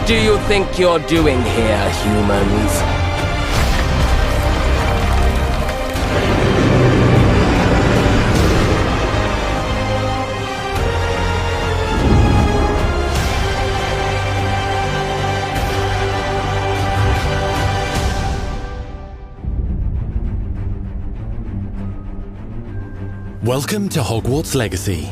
do you think you're doing here, humans? Welcome to Hogwarts Legacy.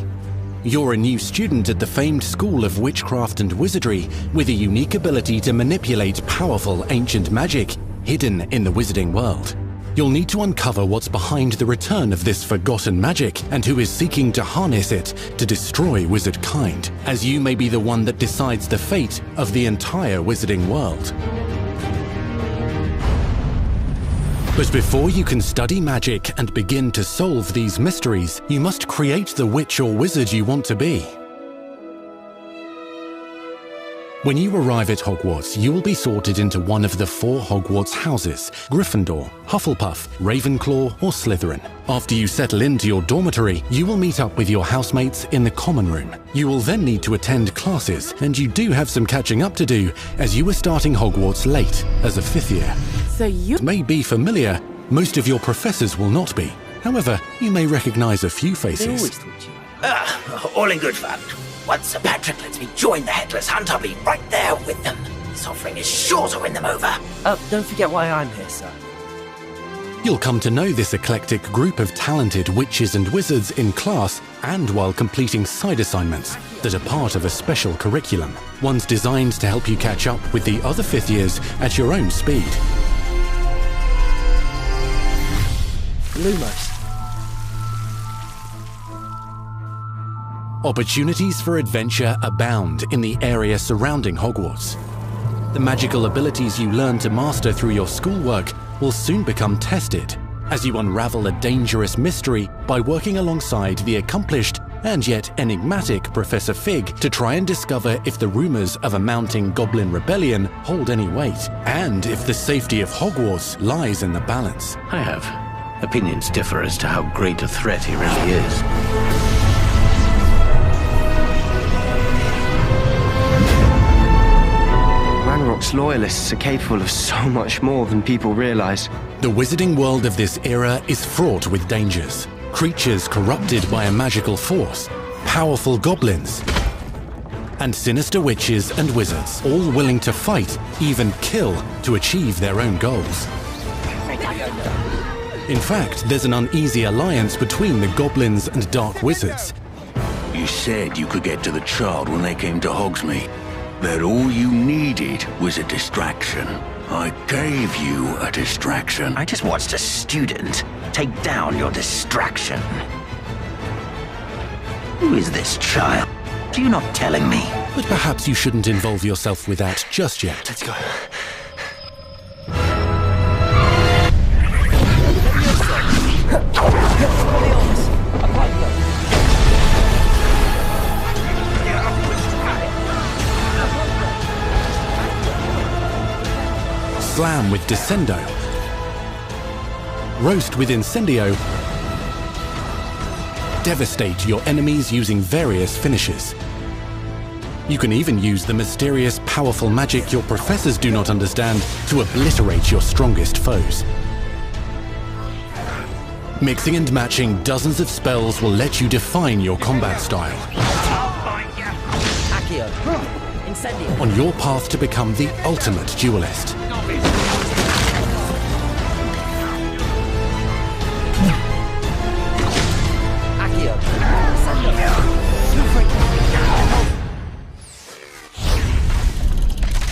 You're a new student at the famed School of Witchcraft and Wizardry with a unique ability to manipulate powerful ancient magic hidden in the wizarding world. You'll need to uncover what's behind the return of this forgotten magic and who is seeking to harness it to destroy wizard kind, as you may be the one that decides the fate of the entire wizarding world. But before you can study magic and begin to solve these mysteries, you must create the witch or wizard you want to be. When you arrive at Hogwarts, you will be sorted into one of the 4 Hogwarts houses: Gryffindor, Hufflepuff, Ravenclaw, or Slytherin. After you settle into your dormitory, you will meet up with your housemates in the common room. You will then need to attend classes, and you do have some catching up to do, as you were starting Hogwarts late as a 5th year. So you May be familiar, most of your professors will not be. However, you may recognize a few faces. All in good fun. Once Sir Patrick lets me join the Headless Hunt, I'll be right there with them. This offering is sure to win them over. don't forget why I'm here, sir. You'll come to know this eclectic group of talented witches and wizards in class and while completing side assignments that are part of a special curriculum, ones designed to help you catch up with the other 5th years at your own speed. Lumos. Opportunities for adventure abound in the area surrounding Hogwarts. The magical abilities you learn to master through your schoolwork will soon become tested as you unravel a dangerous mystery by working alongside the accomplished and yet enigmatic Professor Fig to try and discover if the rumors of a mounting goblin rebellion hold any weight, and if the safety of Hogwarts lies in the balance. I have. Opinions differ as to how great a threat he really is. Ranrock's loyalists are capable of so much more than people realize. The wizarding world of this era is fraught with dangers. Creatures corrupted by a magical force, powerful goblins, and sinister witches and wizards, all willing to fight, even kill, to achieve their own goals. In fact, there's an uneasy alliance between the goblins and dark wizards. You said you could get to the child when they came to Hogsmeade. That all you needed was a distraction. I gave you a distraction. I just watched a student take down your distraction. Who is this child? Are you not telling me? But perhaps you shouldn't involve yourself with that just yet. Let's go. Slam with Descendo. Roast with Incendio. Devastate your enemies using various finishes. You can even use the mysterious, powerful magic your professors do not understand to obliterate your strongest foes. Mixing and matching dozens of spells will let you define your combat style. Accio. Incendio. On your path to become the ultimate duelist. Accio.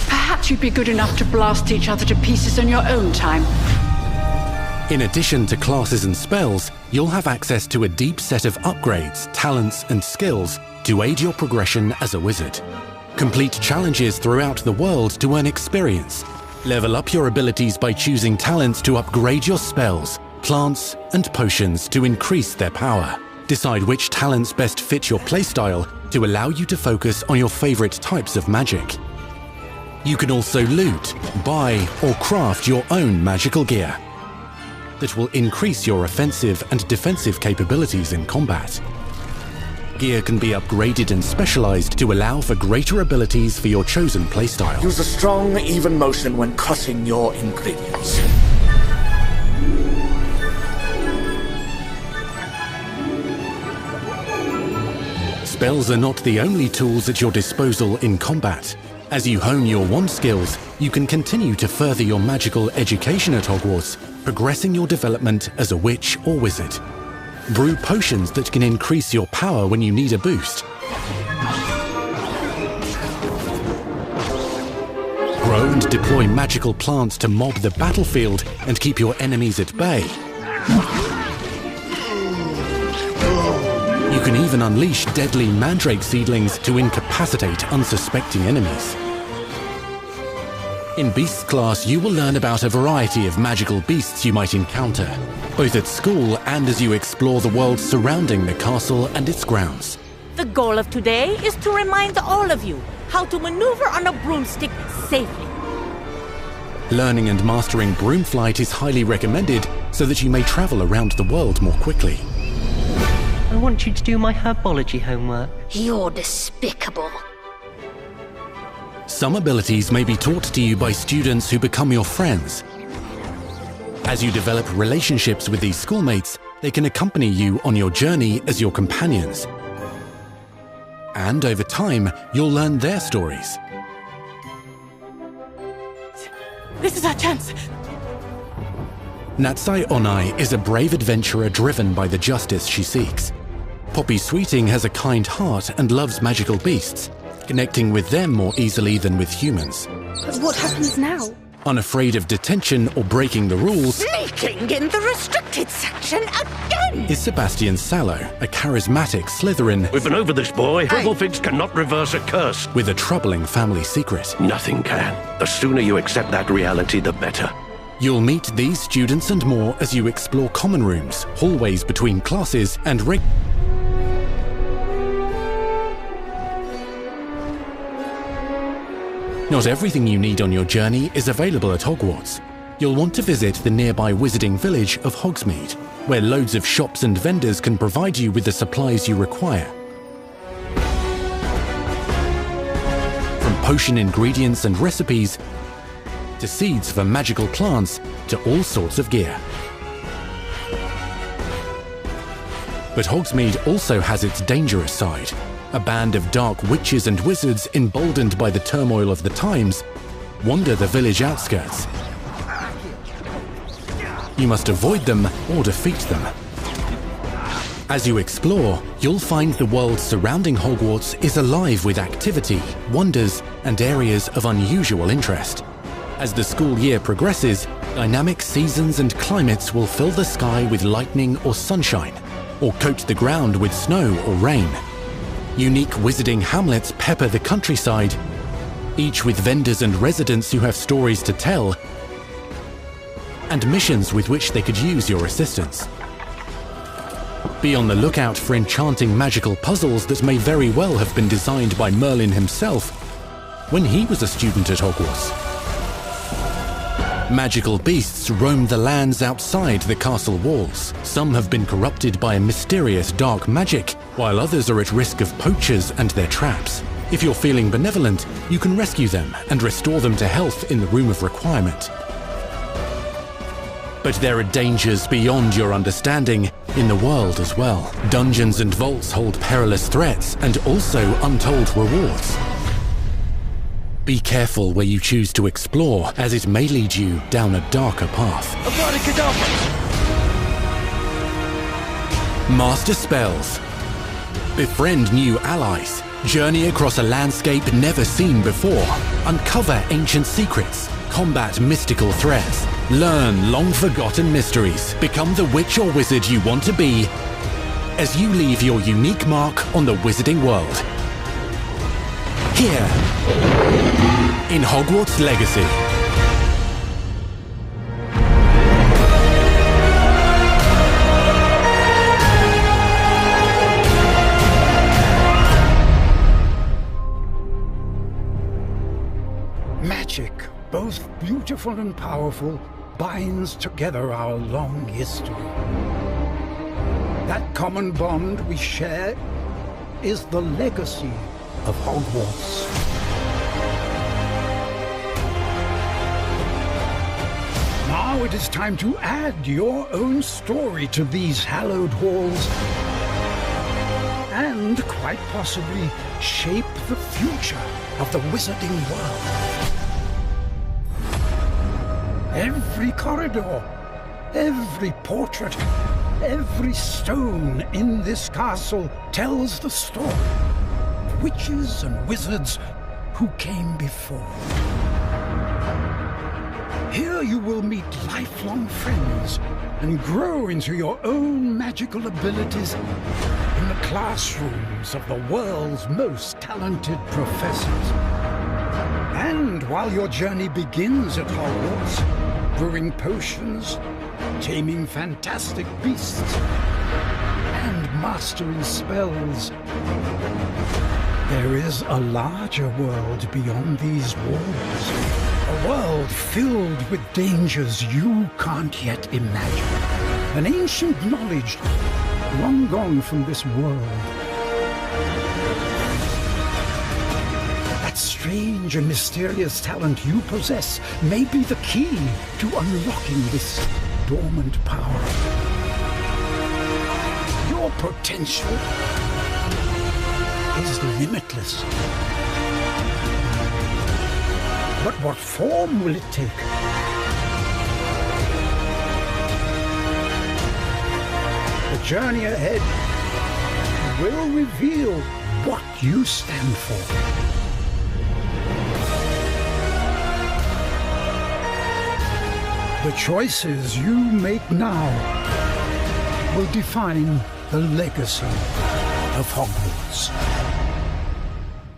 Perhaps you'd be good enough to blast each other to pieces on your own time. In addition to classes and spells, you'll have access to a deep set of upgrades, talents, and skills to aid your progression as a wizard. Complete challenges throughout the world to earn experience. Level up your abilities by choosing talents to upgrade your spells, plants, and potions to increase their power. Decide which talents best fit your playstyle to allow you to focus on your favorite types of magic. You can also loot, buy, or craft your own magical gear that will increase your offensive and defensive capabilities in combat. Gear can be upgraded and specialized to allow for greater abilities for your chosen playstyle. Use a strong, even motion when cutting your ingredients. Spells are not the only tools at your disposal in combat. As you hone your wand skills, you can continue to further your magical education at Hogwarts, progressing your development as a witch or wizard. Brew potions that can increase your power when you need a boost. Grow and deploy magical plants to mob the battlefield and keep your enemies at bay. You can even unleash deadly mandrake seedlings to incapacitate unsuspecting enemies. In Beasts class, you will learn about a variety of magical beasts you might encounter, both at school and as you explore the world surrounding the castle and its grounds. The goal of today is to remind all of you how to maneuver on a broomstick safely. Learning and mastering broom flight is highly recommended so that you may travel around the world more quickly. I want you to do my herbology homework. You're despicable. Some abilities may be taught to you by students who become your friends. As you develop relationships with these schoolmates, they can accompany you on your journey as your companions. And over time, you'll learn their stories. This is our chance. Natsai Onai is a brave adventurer driven by the justice she seeks. Poppy Sweeting has a kind heart and loves magical beasts, connecting with them more easily than with humans. But what happens now? Unafraid of detention or breaking the rules, Sneaking in the restricted section again! is Sebastian Sallow, a charismatic Slytherin We've been over this, boy. Hufflepuffs cannot reverse a curse. with a troubling family secret. Nothing can. The sooner you accept that reality, the better. You'll meet these students and more as you explore common rooms, hallways between classes, and Not everything you need on your journey is available at Hogwarts. You'll want to visit the nearby wizarding village of Hogsmeade, where loads of shops and vendors can provide you with the supplies you require. From potion ingredients and recipes, to seeds for magical plants, to all sorts of gear. But Hogsmeade also has its dangerous side. A band of dark witches and wizards, emboldened by the turmoil of the times, wander the village outskirts. You must avoid them or defeat them. As you explore, you'll find the world surrounding Hogwarts is alive with activity, wonders, and areas of unusual interest. As the school year progresses, dynamic seasons and climates will fill the sky with lightning or sunshine, or coat the ground with snow or rain. Unique wizarding hamlets pepper the countryside, each with vendors and residents who have stories to tell, and missions with which they could use your assistance. Be on the lookout for enchanting magical puzzles that may very well have been designed by Merlin himself when he was a student at Hogwarts. Magical beasts roam the lands outside the castle walls. Some have been corrupted by a mysterious dark magic, while others are at risk of poachers and their traps. If you're feeling benevolent, you can rescue them and restore them to health in the Room of Requirement. But there are dangers beyond your understanding in the world as well. Dungeons and vaults hold perilous threats and also untold rewards. Be careful where you choose to explore, as it may lead you down a darker path. Master spells. Befriend new allies. Journey across a landscape never seen before. Uncover ancient secrets. Combat mystical threats. Learn long-forgotten mysteries. Become the witch or wizard you want to be as you leave your unique mark on the wizarding world. Here, in Hogwarts Legacy. Magic, both beautiful and powerful, binds together our long history. That common bond we share is the legacy of Hogwarts. Now it is time to add your own story to these hallowed halls and, quite possibly, shape the future of the wizarding world. Every corridor, every portrait, every stone in this castle tells the story of witches and wizards who came before. Here you will meet lifelong friends and grow into your own magical abilities in the classrooms of the world's most talented professors. And while your journey begins at Hogwarts, brewing potions, taming fantastic beasts, and mastering spells, there is a larger world beyond these walls. A world filled with dangers you can't yet imagine. An ancient knowledge long gone from this world. That strange and mysterious talent you possess may be the key to unlocking this dormant power. Your potential is limitless. But what form will it take? The journey ahead will reveal what you stand for. The choices you make now will define the legacy of Hogwarts.